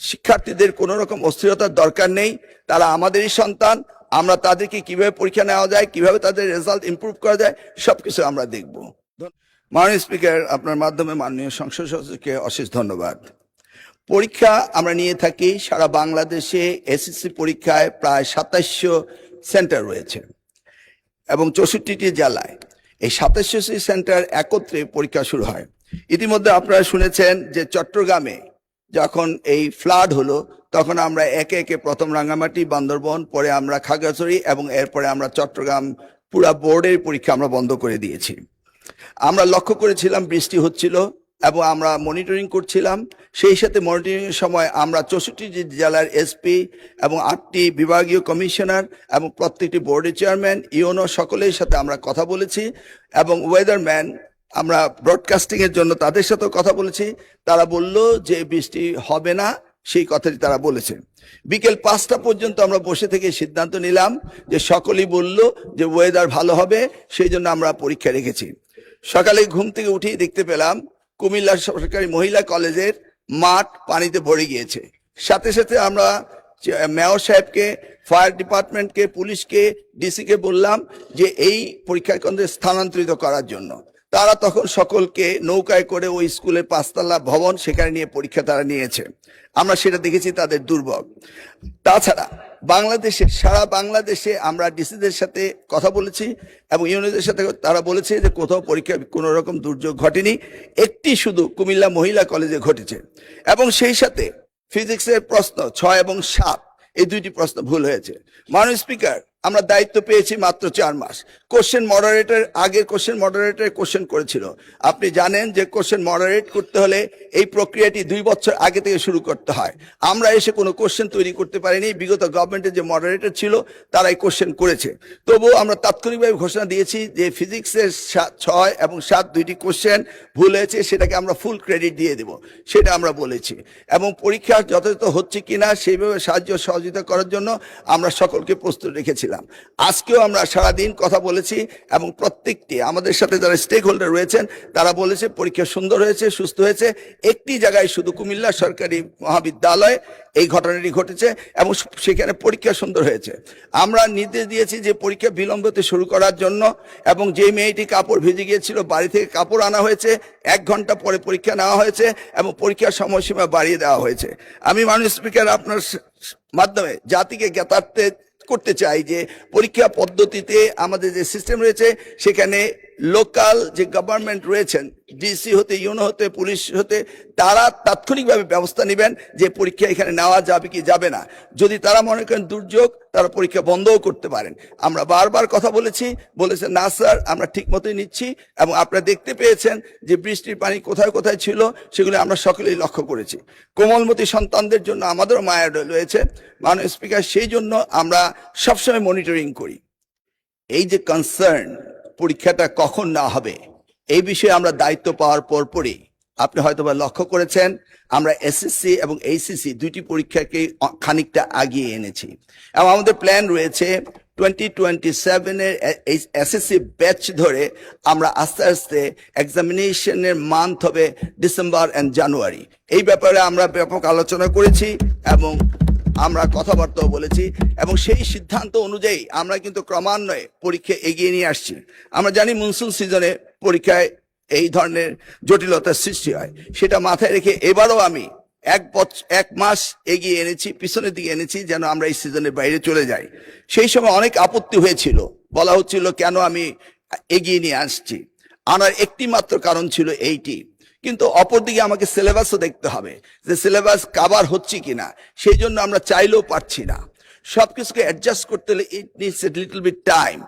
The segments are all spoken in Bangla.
শিক্ষার্থীদের কোনো রকম অস্থিরতার দরকার নেই, তারা আমাদেরই সন্তান। আমরা তাদেরকে কিভাবে পরীক্ষা নেওয়া যায়, কিভাবে তাদের রেজাল্ট ইমপ্রুভ করা যায়, সবকিছু আমরা দেখব। মাননীয় স্পিকার, আপনার মাধ্যমে মাননীয় সংসদ সদস্যকে অশেষ ধন্যবাদ। পরীক্ষা আমরা নিয়ে থাকি সারা বাংলাদেশে। এসএসসি পরীক্ষায় প্রায় 2700 সেন্টার রয়েছে এবং 64টি জেলায় এই 2700টি সেন্টার একত্রে পরীক্ষা শুরু হয়। ইতিমধ্যে আপনারা শুনেছেন যে চট্টগ্রামে যখন এই ফ্লাড হলো, তখন আমরা একে একে প্রথম রাঙ্গামাটি, বান্দরবন, পরে আমরা খাগড়াছড়ি এবং এরপরে আমরা চট্টগ্রাম পুরা বোর্ডের পরীক্ষা আমরা বন্ধ করে দিয়েছি। আমরা লক্ষ্য করেছিলাম বৃষ্টি হচ্ছিল এবং আমরা মনিটরিং করছিলাম। সেই সাথে মনিটরিং এর সময় আমরা 64টি জেলার এসপি এবং 8টি বিভাগীয় কমিশনার এবং প্রত্যেকটি বোর্ডের চেয়ারম্যান, ইউনো সকলের সাথে আমরা কথা বলেছি এবং ওয়েদারম্যান আমরা ব্রডকাস্টিং এর জন্য তাদের সাথেও কথা বলেছি। তারা বলল যে বৃষ্টি হবে না, সেই কথাটি তারা বলেছে। বিকেল 5টা পর্যন্ত আমরা বসে থেকে সিদ্ধান্ত নিলাম যে সকলেই বলল যে ওয়েদার ভালো হবে, সেই জন্য আমরা পরীক্ষা রেখেছি। সকালে ঘুম থেকে উঠেই দেখতে পেলাম কুমিল্লা সরকারি মহিলা কলেজের মাঠ পানিতে ভরে গিয়েছে। সাথে সাথে আমরা মেয়র সাহেবকে, ফায়ার ডিপার্টমেন্টকে, পুলিশকে, ডিসিকে বললাম যে এই পরীক্ষা কেন্দ্রে স্থানান্তরিত করার জন্য। তারা তখন সকলকে নৌকায় করে ওই স্কুলের 5তলা ভবন সেখানে নিয়ে পরীক্ষা তারা নিয়েছে। আমরা সেটা দেখেছি তাদের দুর্ভোগ। তাছাড়া বাংলাদেশে, সারা বাংলাদেশে আমরা ডিসিদের সাথে কথা বলেছি এবং ইউনিয়নের সাথে তারা বলেছে যে কোথাও পরীক্ষা কোনো রকম দুর্যোগ ঘটেনি, একটি শুধু কুমিল্লা মহিলা কলেজে ঘটেছে। এবং সেই সাথে ফিজিক্সের প্রশ্ন 6 এবং 7 এই দুইটি প্রশ্ন ভুল হয়েছে। মাননীয় স্পিকার, আমরা দায়িত্ব পেয়েছি মাত্র 4 মাস। কোশ্চেন মডারেটর, আগের কোশ্চেন মডারেটর কোশ্চেন করেছিল। আপনি জানেন যে কোশ্চেন মডারেট করতে হলে এই প্রক্রিয়াটি 2 বছর আগে থেকে শুরু করতে হয়। আমরা এসে কোনো কোশ্চেন তৈরি করতে পারিনি। বিগত গভর্নমেন্টের যে মডারেটর ছিল তারা এই কোশ্চেন করেছে। তবুও আমরা তাৎক্ষণিকভাবে ঘোষণা দিয়েছি যে ফিজিক্সের 6 এবং 7 দুইটি কোশ্চেন ভুল হয়েছে, সেটাকে আমরা ফুল ক্রেডিট দিয়ে দেব, সেটা আমরা বলেছি। এবং পরীক্ষা যথাযথ হচ্ছে কিনা সেইভাবে সাহায্য সহযোগিতা করার জন্য আমরা সকলকে প্রস্তুত রেখেছিলাম। আজকেও আমরা সারাদিন কথা বলেছি এবং প্রত্যেকটি আমাদের সাথে যারা স্টেক হোল্ডার রয়েছেন তারা বলেছে পরীক্ষা সুন্দর হয়েছে, সুস্থ হয়েছে। একটি জায়গায় শুধু কুমিল্লা সরকারি মহাবিদ্যালয় এই ঘটনাটি ঘটেছে এবং সেখানে পরীক্ষা সুন্দর হয়েছে। আমরা নির্দেশ দিয়েছি যে পরীক্ষা বিলম্বতে শুরু করার জন্য এবং যে মেয়েটি কাপড় ভিজে গিয়েছিল বাড়ি থেকে কাপড় আনা হয়েছে, 1 ঘন্টা পরে পরীক্ষা নেওয়া হয়েছে এবং পরীক্ষার সময়সীমা বাড়িয়ে দেওয়া হয়েছে। আমি মাননীয় স্পিকার আপনার মাধ্যমে জাতিকে জ্ঞাতার্থে করতে চাই যে পরীক্ষা পদ্ধতিতে আমাদের যে সিস্টেম রয়েছে সেখানে লোকাল যে গভর্নমেন্ট রয়েছেন, ডিসি হতে, ইউনো হতে, পুলিশ হতে, তারা তাৎক্ষণিকভাবে ব্যবস্থা নেবেন যে পরীক্ষা এখানে নেওয়া যাবে কি যাবে না। যদি তারা মনে করেন দুর্যোগ, তারা পরীক্ষা বন্ধও করতে পারেন। আমরা বারবার কথা বলেছেন না স্যার, আমরা ঠিক মতোই নিচ্ছি এবং আপনারা দেখতে পেয়েছেন যে বৃষ্টির পানি কোথায় কোথায় ছিল সেগুলো আমরা সকলেই লক্ষ্য করেছি। কোমলমতি সন্তানদের জন্য আমাদেরও মায়া রয়েছে মাননীয় স্পিকার, সেই জন্য আমরা সবসময় মনিটরিং করি। এই যে কনসার্ন পরীক্ষাটা কখন না হবে এই বিষয়ে আমরা দায়িত্ব পাওয়ার পরপরই আপনি হয়তোবা লক্ষ্য করেছেন আমরা এসএসসি এবং এইচএসসি দুইটি পরীক্ষাকে খানিকটা আগিয়ে এনেছি এবং আমাদের প্ল্যান রয়েছে 2027 এর এসএসসি ব্যাচ ধরে আমরা আস্তে আস্তে এক্সামিনেশনের মান্থ হবে ডিসেম্বর এন্ড জানুয়ারি। এই ব্যাপারে আমরা ব্যাপক আলোচনা করেছি এবং আমরা কথাবার্তাও বলেছি এবং সেই সিদ্ধান্ত অনুযায়ী আমরা কিন্তু ক্রমান্বয়ে পরীক্ষা এগিয়ে নিয়ে আসছি। আমরা জানি মনসুন সিজনে পরীক্ষায় এই ধরনের জটিলতার সৃষ্টি হয়, সেটা মাথায় রেখে এবারও আমি 1 মাস এগিয়ে এনেছি, পিছনের দিকে এনেছি যেন আমরা এই সিজনের বাইরে চলে যাই। সেই সময় অনেক আপত্তি হয়েছিল, বলা হচ্ছিল কেন আমি এগিয়ে নিয়ে আসছি। আনার একটি মাত্র কারণ ছিল এইটি, কিন্তু অপরদিকে আমাকে সিলেবাসও দেখতে হবে যে সিলেবাস কভার হচ্ছে কিনা, সেই জন্য আমরা চাইলেও পারছি না। সবকিছুকে অ্যাডজাস্ট করতে হলে it needs a little bit time.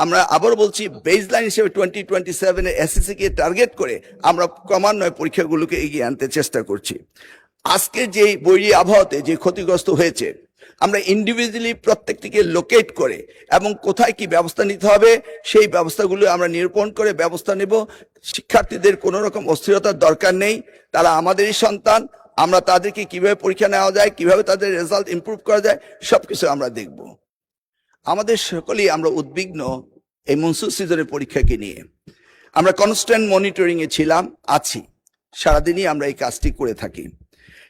আমরা আবার বলছি বেসলাইন হিসেবে 2027 এর এসএসসি কে টার্গেট করে আমরা ক্রমান্বয়ে পরীক্ষাগুলোকে এগিয়ে আনতে চেষ্টা করছি। আজকে যে বৈরী আবহাওয়াতে যে ক্ষতিগ্রস্ত হয়েছে আমরা ইন্ডিভিজুয়ালি প্রত্যেকটিকে লোকেট করে এবং কোথায় কি ব্যবস্থা নিতে হবে সেই ব্যবস্থাগুলো আমরা নিরূপণ করে ব্যবস্থা নেব। শিক্ষার্থীদের কোনো রকম অস্থিরতার দরকার নেই, তারা আমাদেরই সন্তান। আমরা তাদেরকে কিভাবে পরীক্ষা নেওয়া যায়, কিভাবে তাদের রেজাল্ট ইমপ্রুভ করা যায়, সবকিছু আমরা দেখব। আমাদের সকলেই আমরা উদ্বিগ্ন এই মনসুন সিজনের পরীক্ষাকে নিয়ে। আমরা কনস্ট্যান্ট মনিটরিং এ ছিলাম, আছি, সারাদিনই আমরা এই কাজটি করে থাকি।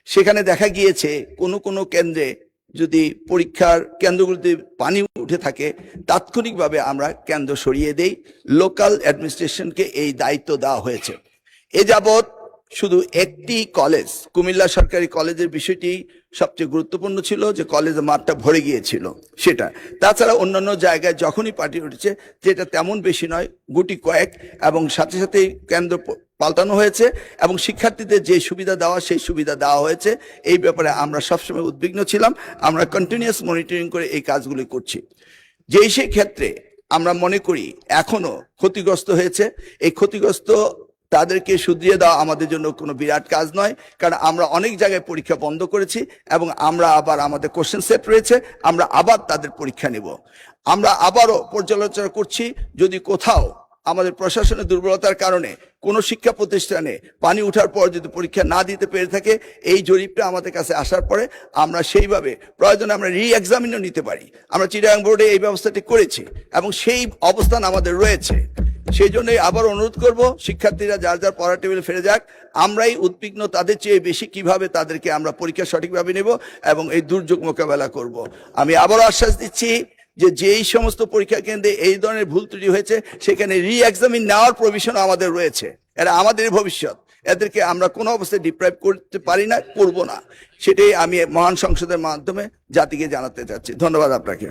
সেখানে দেখা গিয়েছে কোনো কোনো কেন্দ্রে যদি পরীক্ষার কেন্দ্রগুলিতে পানি উঠে থাকে তাৎক্ষণিকভাবে আমরা কেন্দ্র সরিয়ে দেই, লোকাল অ্যাডমিনিস্ট্রেশনকে এই দায়িত্ব দেওয়া হয়েছে। এ যাবৎ শুধু একটি কলেজ, কুমিল্লা সরকারি কলেজের বিষয়টি সবচেয়ে গুরুত্বপূর্ণ ছিল, যে কলেজের মাঠটা ভরে গিয়েছিল সেটা। তাছাড়া অন্যান্য জায়গায় যখনই পার্টি উঠেছে, যেটা তেমন বেশি নয়, গুটি কয়েক, এবং সাথে সাথেই কেন্দ্র পাল্টানো হয়েছে এবং শিক্ষার্থীদের যে সুবিধা দেওয়া সেই সুবিধা দেওয়া হয়েছে। এই ব্যাপারে আমরা সবসময় উদ্বিগ্ন ছিলাম। আমরা কন্টিনিউয়াস মনিটরিং করে এই কাজগুলি করছি। যেই সেই ক্ষেত্রে আমরা মনে করি এখনো ক্ষতিগ্রস্ত হয়েছে, এই ক্ষতিগ্রস্ত তাদেরকে শুধরিয়ে দেওয়া আমাদের জন্য কোনো বিরাট কাজ নয়, কারণ আমরা অনেক জায়গায় পরীক্ষা বন্ধ করেছি এবং আমরা আবার আমাদের কোশ্চেন সেট রয়েছে, আমরা আবার তাদের পরীক্ষা নেব। আমরা আবারও পর্যালোচনা করছি, যদি কোথাও আমাদের প্রশাসনের দুর্বলতার কারণে কোনো শিক্ষা প্রতিষ্ঠানে পানি ওঠার পর যদি পরীক্ষা না দিতে পেরে থাকে, এই জরিপটা আমাদের কাছে আসার পরে আমরা সেইভাবে প্রয়োজনে আমরা রি-এক্সামিনও নিতে পারি। আমরা চিটাগাং বোর্ডে এই ব্যবস্থাটি করেছি এবং সেই অবস্থান আমাদের রয়েছে। সেই জন্যই আবার অনুরোধ করব, শিক্ষার্থীরা যার যার পড়ার টেবিলে ফিরে যাক। আমরাই উদ্বিগ্ন তাদের চেয়ে বেশি কিভাবে তাদেরকে আমরা পরীক্ষা সঠিকভাবে নেব এবং এই দুর্যোগ মোকাবেলা করব। আমি আবারও আশ্বাস দিচ্ছি যে যেই সমস্ত পরীক্ষা কেন্দ্রে এই ধরনের ভুল ত্রুটি হয়েছে সেখানে রি-এক্সামিন নেওয়ার প্রভিশন আমাদের রয়েছে। এরা আমাদের ভবিষ্যৎ, এদেরকে আমরা কোনো অবস্থায় ডিপ্রাইভ করতে পারি না, করব না। সেটাই আমি মহান সংসদের মাধ্যমে জাতিকে জানাতে চাচ্ছি। ধন্যবাদ আপনাকে।